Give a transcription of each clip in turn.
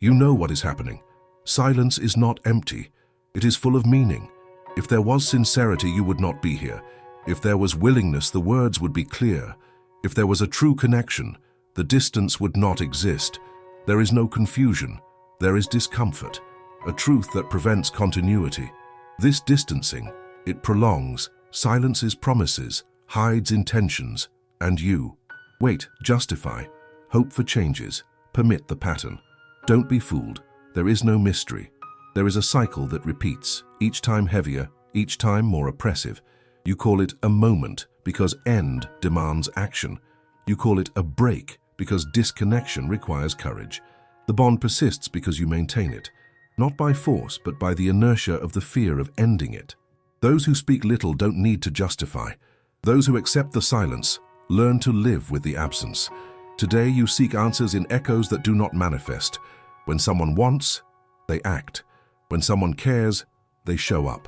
You know what is happening. Silence is not empty. It is full of meaning. If there was sincerity, you would not be here. If there was willingness, the words would be clear. If there was a true connection, the distance would not exist. There is no confusion. There is discomfort, a truth that prevents continuity. This distancing, it prolongs, silences promises, hides intentions, and you. Wait, justify, hope for changes, permit the pattern. Don't be fooled. There is no mystery. There is a cycle that repeats, each time heavier, each time more oppressive. You call it a moment because end demands action. You call it a break because disconnection requires courage. The bond persists because you maintain it, not by force but by the inertia of the fear of ending it. Those who speak little don't need to justify. Those who accept the silence learn to live with the absence. Today you seek answers in echoes that do not manifest. When someone wants, they act. When someone cares, they show up.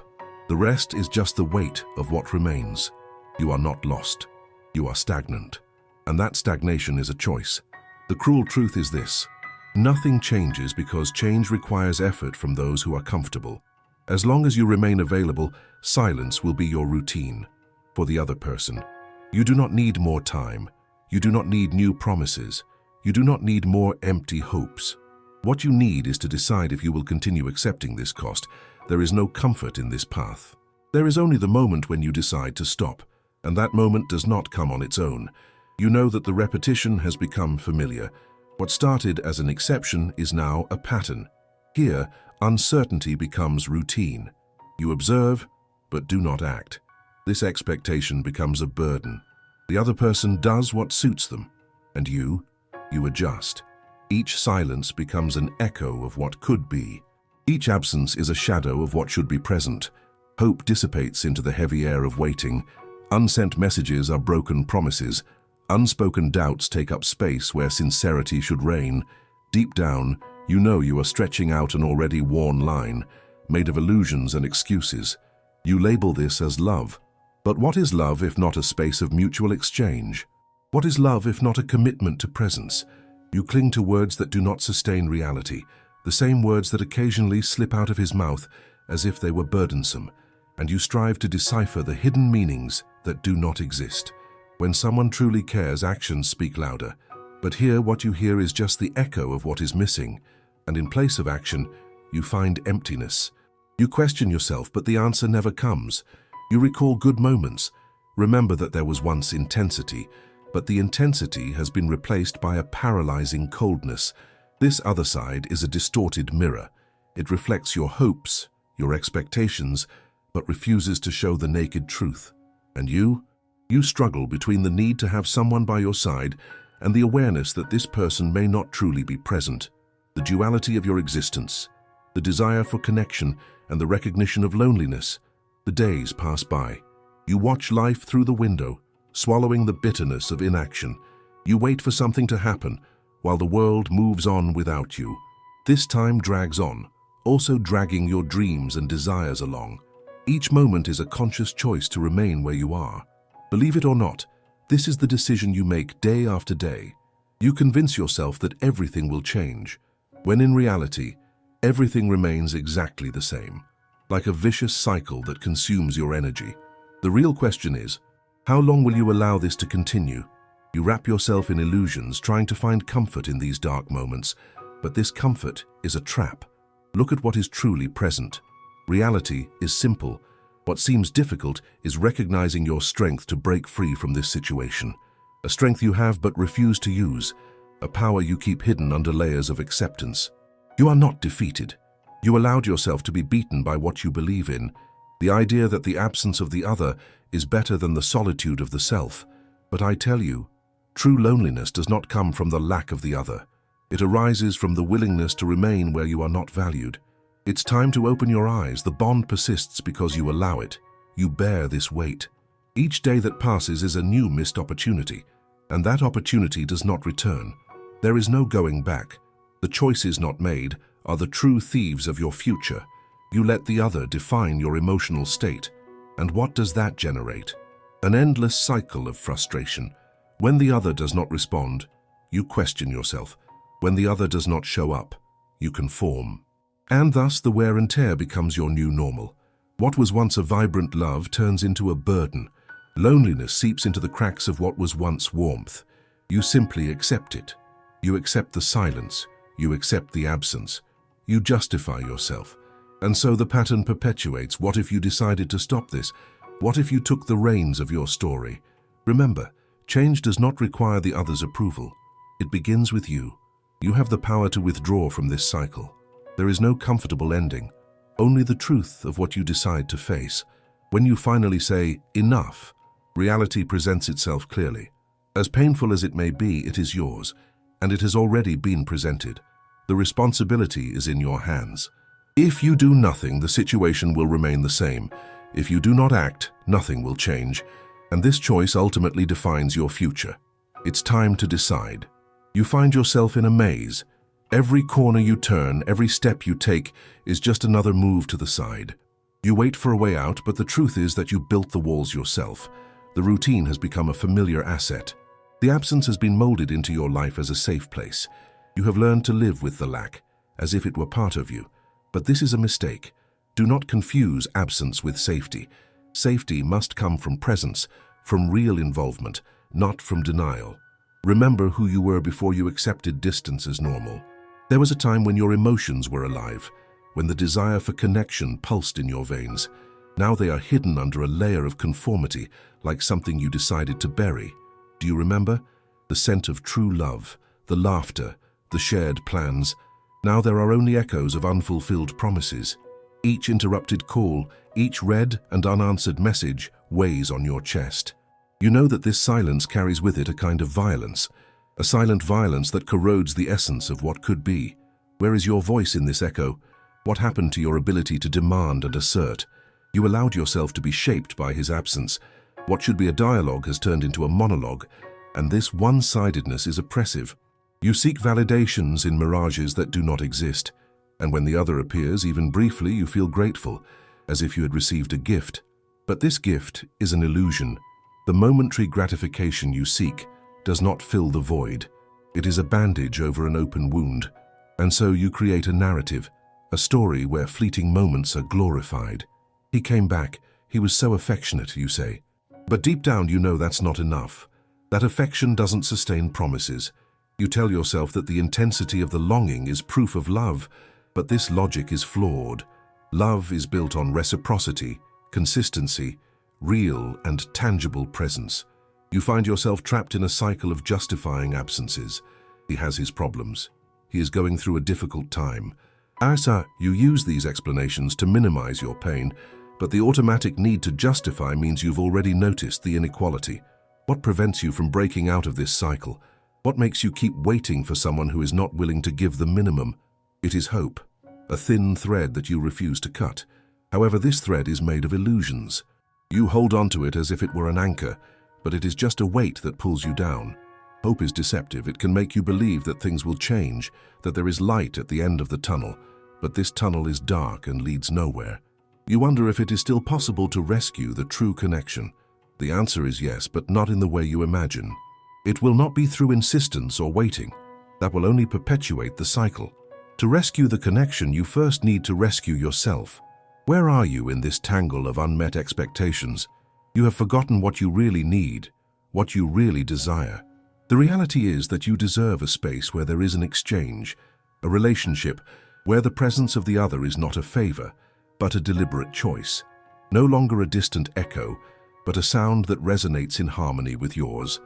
The rest is just the weight of what remains. You are not lost. You are stagnant. And that stagnation is a choice. The cruel truth is this: nothing changes because change requires effort from those who are comfortable. As long as you remain available, silence will be your routine. For the other person, you do not need more time. You do not need new promises. You do not need more empty hopes. What you need is to decide if you will continue accepting this cost. There is no comfort in this path. There is only the moment when you decide to stop, and that moment does not come on its own. You know that the repetition has become familiar. What started as an exception is now a pattern. Here, uncertainty becomes routine. You observe, but do not act. This expectation becomes a burden. The other person does what suits them, and you adjust. Each silence becomes an echo of what could be. Each absence is a shadow of what should be present. Hope dissipates into the heavy air of waiting. Unsent messages are broken promises. Unspoken doubts take up space where sincerity should reign. Deep down, you know you are stretching out an already worn line, made of illusions and excuses. You label this as love. But what is love if not a space of mutual exchange? What is love if not a commitment to presence? You cling to words that do not sustain reality, the same words that occasionally slip out of his mouth as if they were burdensome, and you strive to decipher the hidden meanings that do not exist. When someone truly cares, actions speak louder. But here what you hear is just the echo of what is missing, and in place of action, you find emptiness. You question yourself, but the answer never comes. You recall good moments, remember that there was once intensity, but the intensity has been replaced by a paralyzing coldness. This other side is a distorted mirror. It reflects your hopes, your expectations, but refuses to show the naked truth. And you struggle between the need to have someone by your side and the awareness that this person may not truly be present. The duality of your existence, the desire for connection and the recognition of loneliness. The days pass by. You watch life through the window, swallowing the bitterness of inaction. You wait for something to happen while the world moves on without you. This time drags on, also dragging your dreams and desires along. Each moment is a conscious choice to remain where you are. Believe it or not, this is the decision you make day after day. You convince yourself that everything will change, when in reality, everything remains exactly the same, like a vicious cycle that consumes your energy. The real question is, how long will you allow this to continue? You wrap yourself in illusions, trying to find comfort in these dark moments, but this comfort is a trap. Look at what is truly present. Reality is simple. What seems difficult is recognizing your strength to break free from this situation. A strength you have but refuse to use, a power you keep hidden under layers of acceptance. You are not defeated. You allowed yourself to be beaten by what you believe in, the idea that the absence of the other is better than the solitude of the self. But I tell you, true loneliness does not come from the lack of the other. It arises from the willingness to remain where you are not valued. It's time to open your eyes. The bond persists because you allow it. You bear this weight. Each day that passes is a new missed opportunity, and that opportunity does not return. There is no going back. The choices not made are the true thieves of your future. You let the other define your emotional state. And what does that generate? An endless cycle of frustration. When the other does not respond, you question yourself. When the other does not show up, you conform. And thus the wear and tear becomes your new normal. What was once a vibrant love turns into a burden. Loneliness seeps into the cracks of what was once warmth. You simply accept it. You accept the silence. You accept the absence. You justify yourself. And so the pattern perpetuates. What if you decided to stop this? What if you took the reins of your story? Remember, change does not require the other's approval. It begins with you. You have the power to withdraw from this cycle. There is no comfortable ending, only the truth of what you decide to face. When you finally say, enough, reality presents itself clearly. As painful as it may be, it is yours, and it has already been presented. The responsibility is in your hands. If you do nothing, the situation will remain the same. If you do not act, nothing will change, and this choice ultimately defines your future. It's time to decide. You find yourself in a maze. Every corner you turn, every step you take is just another move to the side. You wait for a way out, but the truth is that you built the walls yourself. The routine has become a familiar asset. The absence has been molded into your life as a safe place. You have learned to live with the lack, as if it were part of you. But this is a mistake. Do not confuse absence with safety. Safety must come from presence, from real involvement, not from denial. Remember who you were before you accepted distance as normal. There was a time when your emotions were alive, when the desire for connection pulsed in your veins. Now they are hidden under a layer of conformity, like something you decided to bury. Do you remember? The scent of true love, the laughter, the shared plans. Now there are only echoes of unfulfilled promises. Each interrupted call, each read and unanswered message weighs on your chest. You know that this silence carries with it a kind of violence, a silent violence that corrodes the essence of what could be. Where is your voice in this echo? What happened to your ability to demand and assert? You allowed yourself to be shaped by his absence. What should be a dialogue has turned into a monologue, and this one-sidedness is oppressive. You seek validations in mirages that do not exist, and when the other appears, even briefly, you feel grateful, as if you had received a gift. But this gift is an illusion. The momentary gratification you seek does not fill the void. It is a bandage over an open wound. And so you create a narrative, a story where fleeting moments are glorified. He came back. He was so affectionate, you say. But deep down you know that's not enough. That affection doesn't sustain promises. You tell yourself that the intensity of the longing is proof of love, but this logic is flawed. Love is built on reciprocity, consistency, real and tangible presence. You find yourself trapped in a cycle of justifying absences. He has his problems. He is going through a difficult time. Asa, you use these explanations to minimize your pain, but the automatic need to justify means you've already noticed the inequality. What prevents you from breaking out of this cycle? What makes you keep waiting for someone who is not willing to give the minimum? It is hope, a thin thread that you refuse to cut. However, this thread is made of illusions. You hold onto it as if it were an anchor, but it is just a weight that pulls you down. Hope is deceptive. It can make you believe that things will change, that there is light at the end of the tunnel, but this tunnel is dark and leads nowhere. You wonder if it is still possible to rescue the true connection. The answer is yes, but not in the way you imagine. It will not be through insistence or waiting. That will only perpetuate the cycle. To rescue the connection, you first need to rescue yourself. Where are you in this tangle of unmet expectations? You have forgotten what you really need, what you really desire. The reality is that you deserve a space where there is an exchange, a relationship where the presence of the other is not a favor, but a deliberate choice. No longer a distant echo, but a sound that resonates in harmony with yours.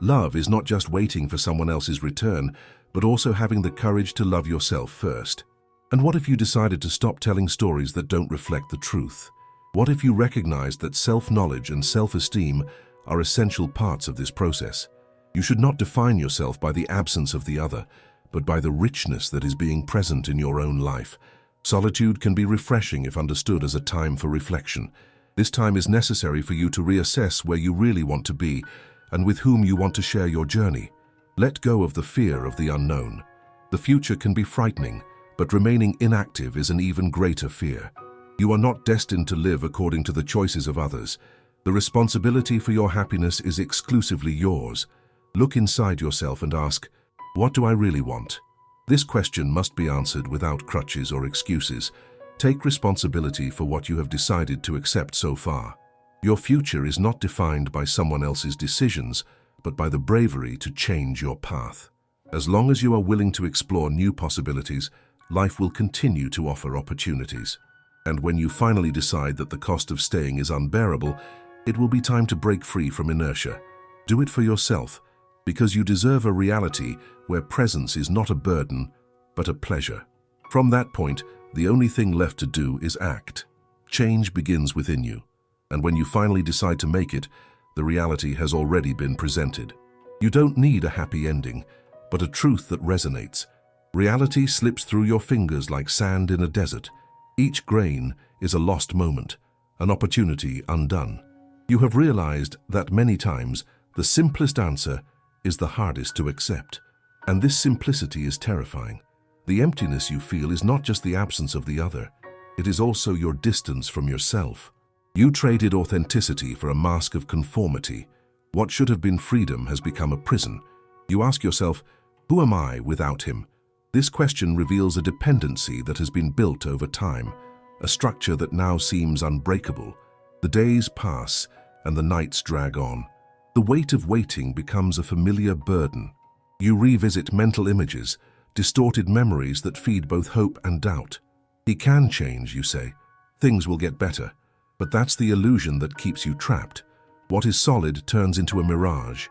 Love is not just waiting for someone else's return, but also having the courage to love yourself first. And what if you decided to stop telling stories that don't reflect the truth? What if you recognized that self-knowledge and self-esteem are essential parts of this process? You should not define yourself by the absence of the other, but by the richness that is being present in your own life. Solitude can be refreshing if understood as a time for reflection. This time is necessary for you to reassess where you really want to be and with whom you want to share your journey. Let go of the fear of the unknown. The future can be frightening, but remaining inactive is an even greater fear. You are not destined to live according to the choices of others. The responsibility for your happiness is exclusively yours. Look inside yourself and ask, what do I really want? This question must be answered without crutches or excuses. Take responsibility for what you have decided to accept so far. Your future is not defined by someone else's decisions, but by the bravery to change your path. As long as you are willing to explore new possibilities, life will continue to offer opportunities. And when you finally decide that the cost of staying is unbearable, it will be time to break free from inertia. Do it for yourself, because you deserve a reality where presence is not a burden, but a pleasure. From that point, the only thing left to do is act. Change begins within you, and when you finally decide to make it, the reality has already been presented. You don't need a happy ending, but a truth that resonates. Reality slips through your fingers like sand in a desert. Each grain is a lost moment, an opportunity undone. You have realized that many times the simplest answer is the hardest to accept. And this simplicity is terrifying. The emptiness you feel is not just the absence of the other, it is also your distance from yourself. You traded authenticity for a mask of conformity. What should have been freedom has become a prison. You ask yourself, who am I without him? This question reveals a dependency that has been built over time, a structure that now seems unbreakable. The days pass and the nights drag on. The weight of waiting becomes a familiar burden. You revisit mental images, distorted memories that feed both hope and doubt. He can change, you say. Things will get better. But that's the illusion that keeps you trapped. What is solid turns into a mirage.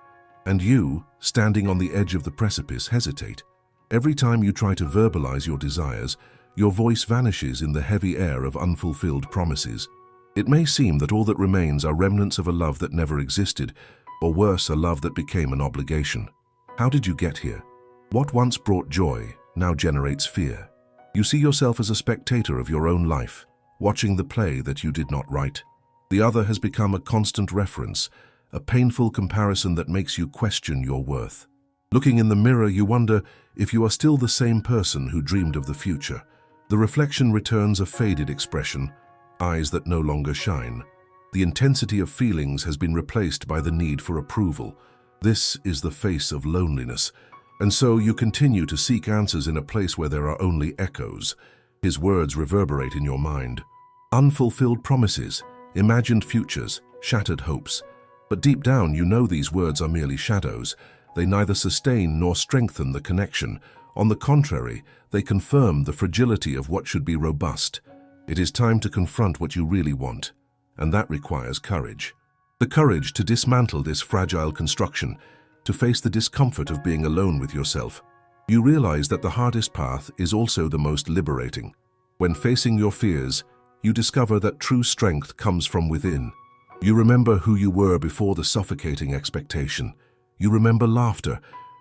And you, standing on the edge of the precipice, hesitate. Every time you try to verbalize your desires, your voice vanishes in the heavy air of unfulfilled promises. It may seem that all that remains are remnants of a love that never existed, or worse, a love that became an obligation. How did you get here? What once brought joy now generates fear. You see yourself as a spectator of your own life, watching the play that you did not write. The other has become a constant reference, a painful comparison that makes you question your worth. Looking in the mirror, you wonder if you are still the same person who dreamed of the future. The reflection returns a faded expression, eyes that no longer shine. The intensity of feelings has been replaced by the need for approval. This is the face of loneliness. And so you continue to seek answers in a place where there are only echoes. His words reverberate in your mind. Unfulfilled promises, imagined futures, shattered hopes. But deep down you know these words are merely shadows. They neither sustain nor strengthen the connection. On the contrary, they confirm the fragility of what should be robust. It is time to confront what you really want, and that requires courage. The courage to dismantle this fragile construction, to face the discomfort of being alone with yourself. You realize that the hardest path is also the most liberating. When facing your fears, you discover that true strength comes from within. You remember who you were before the suffocating expectation. You remember laughter,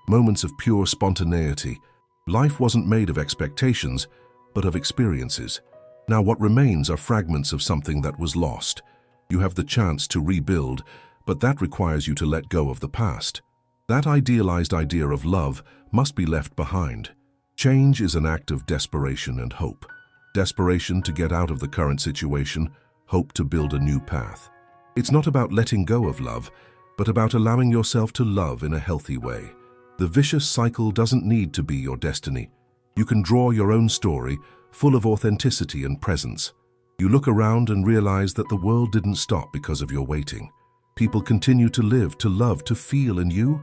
moments of pure spontaneity. Life wasn't made of expectations, but of experiences. Now what remains are fragments of something that was lost. You have the chance to rebuild, but that requires you to let go of the past. That idealized idea of love must be left behind. Change is an act of desperation and hope. Desperation to get out of the current situation, hope to build a new path. It's not about letting go of love, but about allowing yourself to love in a healthy way. The vicious cycle doesn't need to be your destiny. You can draw your own story, full of authenticity and presence. You look around and realize that the world didn't stop because of your waiting. People continue to live, to love, to feel, and you?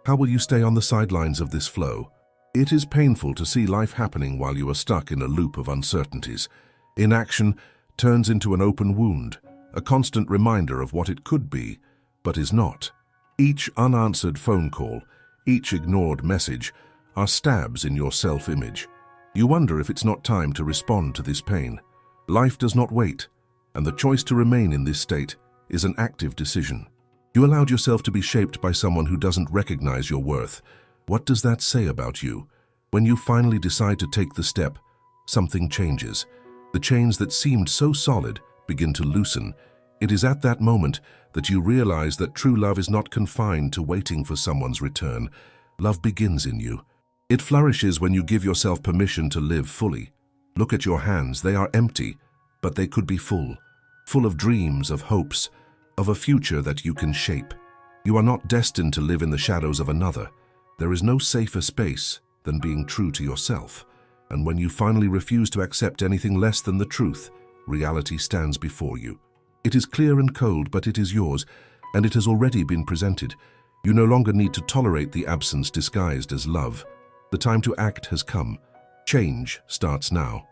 How will you stay on the sidelines of this flow? It is painful to see life happening while you are stuck in a loop of uncertainties. Inaction turns into an open wound, a constant reminder of what it could be, but is not. Each unanswered phone call, each ignored message, are stabs in your self-image. You wonder if it's not time to respond to this pain. Life does not wait, and the choice to remain in this state is an active decision. You allowed yourself to be shaped by someone who doesn't recognize your worth. What does that say about you? When you finally decide to take the step, something changes. The chains that seemed so solid begin to loosen. It is at that moment that you realize that true love is not confined to waiting for someone's return. Love begins in you. It flourishes when you give yourself permission to live fully. Look at your hands, they are empty, but they could be full of dreams, of hopes, of a future that you can shape. You are not destined to live in the shadows of another. There is no safer space than being true to yourself. And when you finally refuse to accept anything less than the truth, reality stands before you. It is clear and cold, but it is yours, and it has already been presented. You no longer need to tolerate the absence disguised as love. The time to act has come. Change starts now.